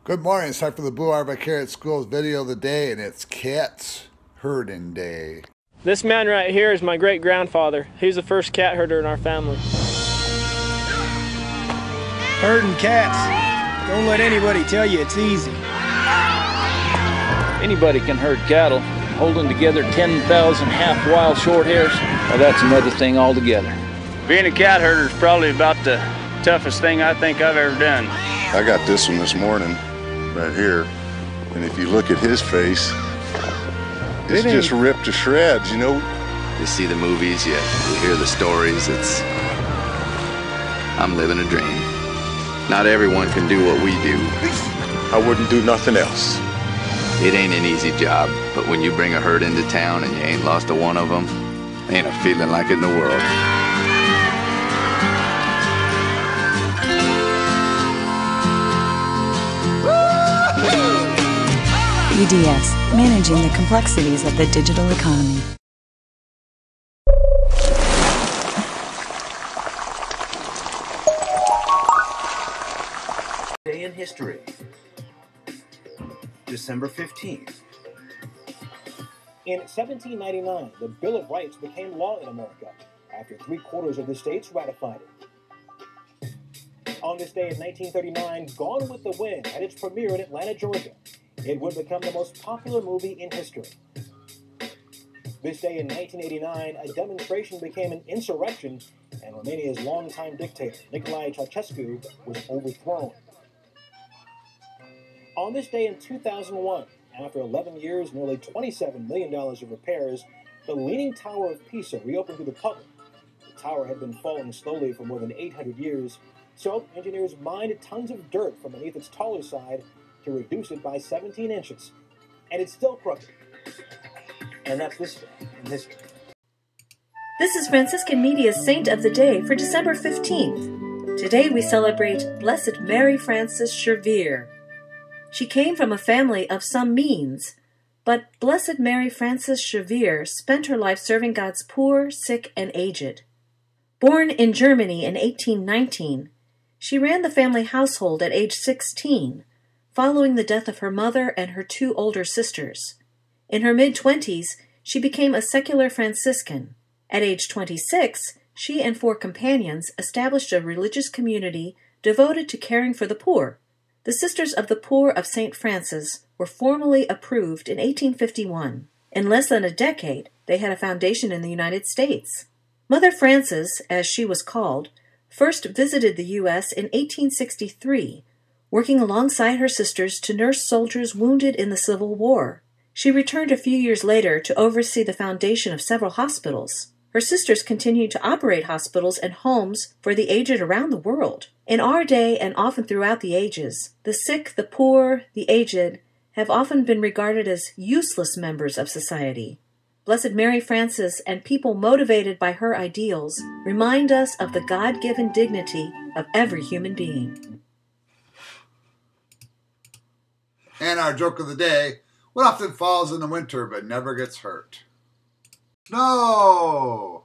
Good morning. It's time for the Blue Arbor Carrot Schools video of the day, and it's Cats Herding Day. This man right here is my great-grandfather. He's the first cat herder in our family. Herding cats. Don't let anybody tell you it's easy. Anybody can herd cattle. Holding together 10,000 half-wild short hairs, well, that's another thing altogether. Being a cat herder is probably about the toughest thing I think I've ever done. I got this one this morning, right here, and if you look at his face, it's just ripped to shreds, you know? You see the movies, you hear the stories, I'm living a dream. Not everyone can do what we do. I wouldn't do nothing else. It ain't an easy job, but when you bring a herd into town and you ain't lost a one of them, ain't a feeling like it in the world. EDS, managing the complexities of the digital economy. Day in history. December 15th. In 1799, the Bill of Rights became law in America after 3/4 of the states ratified it. On this day in 1939, Gone with the Wind had its premiere in Atlanta, Georgia. It would become the most popular movie in history. This day in 1989, a demonstration became an insurrection, and Romania's longtime dictator, Nicolae Ceausescu, was overthrown. On this day in 2001, after 11 years, nearly $27 million of repairs, the Leaning Tower of Pisa reopened to the public. The tower had been falling slowly for more than 800 years, so engineers mined tons of dirt from beneath its taller side to reduce it by 17 inches. And it's still crooked. And that's this day in history. This is Franciscan Media's Saint of the Day for December 15th. Today we celebrate Blessed Mary Frances Schervier. She came from a family of some means, but Blessed Mary Frances Schervier spent her life serving God's poor, sick, and aged. Born in Germany in 1819, she ran the family household at age 16, following the death of her mother and her 2 older sisters. In her mid-20s, she became a secular Franciscan. At age 26, she and 4 companions established a religious community devoted to caring for the poor. The Sisters of the Poor of St. Francis were formally approved in 1851. In less than a decade, they had a foundation in the United States. Mother Frances, as she was called, first visited the U.S. in 1863, working alongside her sisters to nurse soldiers wounded in the Civil War. She returned a few years later to oversee the foundation of several hospitals. Her sisters continued to operate hospitals and homes for the aged around the world. In our day, and often throughout the ages, the sick, the poor, the aged have often been regarded as useless members of society. Blessed Mary Frances and people motivated by her ideals remind us of the God-given dignity of every human being. And our joke of the day: what often falls in the winter but never gets hurt? Snow!